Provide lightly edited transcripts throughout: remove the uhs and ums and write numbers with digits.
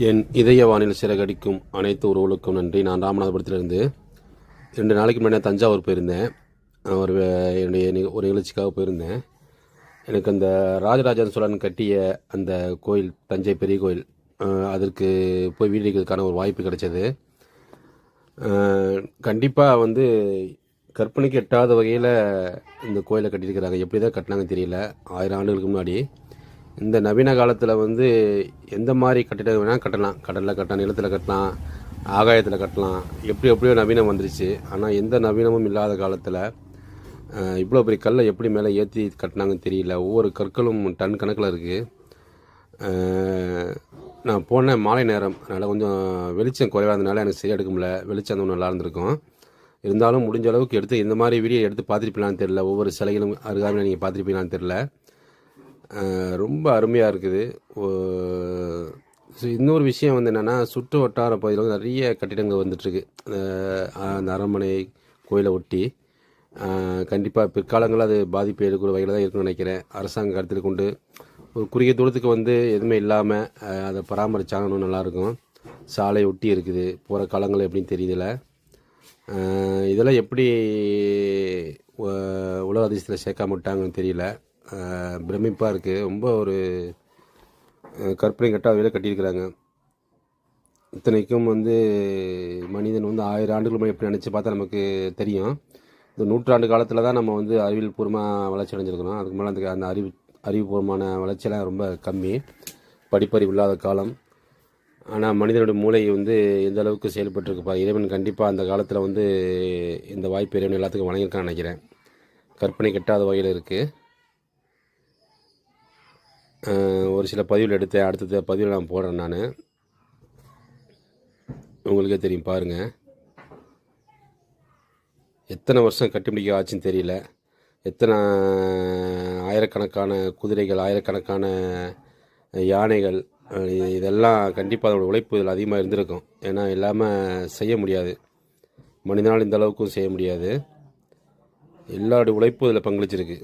என் இதய வானில் சிறகடிக்கும் அனைத்து உறவுகளுக்கும் நன்றி. நான் ராமநாதபுரத்திலிருந்து 2 நாளைக்கு முன்னாடி தஞ்சாவூர் போயிருந்தேன். என்னுடைய ஒரு நிகழ்ச்சிக்காக போயிருந்தேன். எனக்கு அந்த ராஜராஜ சோழன் கட்டிய அந்த கோயில், தஞ்சை பெரிய கோயில், அதற்கு போய் வீடு எடுக்கிறதுக்கான ஒரு வாய்ப்பு கிடைச்சது. கண்டிப்பாக கற்பனைக்கு எட்டாத வகையில் இந்த கோயிலை கட்டியிருக்கிறாங்க. எப்படி தான் கட்டினாங்கன்னு தெரியல. 1000 ஆண்டுகளுக்கு முன்னாடி. இந்த நவீன காலத்தில் எந்த மாதிரி கட்டிடம் வேணால் கட்டலாம். கடலில் கட்டலாம், நிலத்தில் கட்டலாம், ஆகாயத்தில் கட்டலாம், எப்படியோ நவீனம் வந்துருச்சு. ஆனால் எந்த நவீனமும் இல்லாத காலத்தில் இவ்வளோ பெரிய கல்லை எப்படி மேலே ஏற்றி கட்டினாங்கன்னு தெரியல. ஒவ்வொரு கற்களும் டன் கணக்கில் இருக்குது. நான் போனேன் மாலை நேரம், அதனால் கொஞ்சம் வெளிச்சம் குறைவாக இருந்தனால எனக்கு சரியாக எடுக்க முடியல. வெளிச்சம் அந்த நல்லா இருந்திருக்கும். இருந்தாலும் முடிஞ்ச அளவுக்கு எடுத்து இந்த மாதிரி வீடியோ எடுத்து பார்த்துருப்பீங்களான்னு தெரில. ஒவ்வொரு சிலைகளும் அருகாமையில் நீங்கள் பார்த்துருப்பீங்களான்னு தெரில. ரொம்ப அருமையாக இருக்குது. இன்னொரு விஷயம் என்னென்னா, சுற்று வட்டார பகுதியில் நிறைய கட்டிடங்கள் வந்துட்டுருக்கு. அந்த அரண்மனை கோயிலை ஒட்டி கண்டிப்பாக பிற்காலங்களில் அது பாதிப்பு எடுக்கிற வகையில் தான் இருக்குன்னு நினைக்கிறேன். அரசாங்கம் கருத்தில் கொண்டு ஒரு குறுகிய தூரத்துக்கு எதுவுமே இல்லாமல் அதை பராமரித்தாங்கன்னு நல்லாயிருக்கும். சாலை ஒட்டி இருக்குது. போகிற காலங்கள் எப்படின்னு தெரியல. இதெல்லாம் எப்படி உலக அதிசயத்தில் சேர்க்காம விட்டாங்கன்னு தெரியல. பிரமிப்பாக இருக்குது. ரொம்ப ஒரு கற்பனை கட்டாத வேலை கட்டியிருக்கிறாங்க. இத்தனைக்கும் மனிதன் 1000 ஆண்டுகள் எப்படி நினச்சி பார்த்தா நமக்கு தெரியும். இந்த நூற்றாண்டு காலத்தில் தான் நம்ம அறிவியல் பூர்வமாக வளர்ச்சி அடைஞ்சிருக்கிறோம். அதுக்கு மேலே அந்த அறிவுபூர்வமான வளர்ச்சியெல்லாம் ரொம்ப கம்மி, படிப்பறிவு இல்லாத காலம். ஆனால் மனிதனுடைய மூளை எந்த அளவுக்கு செயல்பட்டுருக்குப்பா. இறைவன் கண்டிப்பாக அந்த காலத்தில் இந்த வாய்ப்பு இறைவன் எல்லாத்துக்கும் வழங்கியிருக்கான்னு நினைக்கிறேன். கற்பனை கெட்டாத வகையில் இருக்குது. ஒரு சில பதிவில் எடுத்தேன். அடுத்த பதிவில் நான் போடுறேன். நான் உங்களுக்கே தெரியும், பாருங்கள். எத்தனை வருஷம் கட்டி முடிக்க ஆச்சுன்னு தெரியல. எத்தனை ஆயிரக்கணக்கான குதிரைகள், ஆயிரக்கணக்கான யானைகள், இதெல்லாம் கண்டிப்பாக அதோடய உழைப்பு இதில் அதிகமாக இருந்திருக்கும். ஏன்னா இல்லாமல் செய்ய முடியாது. மனிதனால் இந்த அளவுக்கும் செய்ய முடியாது. எல்லாருடைய உழைப்பும் இதில் பங்களிச்சிருக்கு.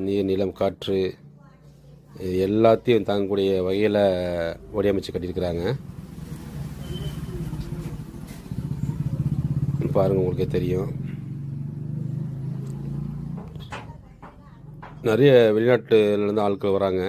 நீர், நிலம், காற்று, இது எல்லாத்தையும் தாங்கக்கூடிய வகையில் வடிவமைச்சு கட்டியிருக்கிறாங்க. பாருங்கள், உங்களுக்கே தெரியும். நிறைய வெளிநாட்டுலேருந்து ஆட்கள் வராங்க.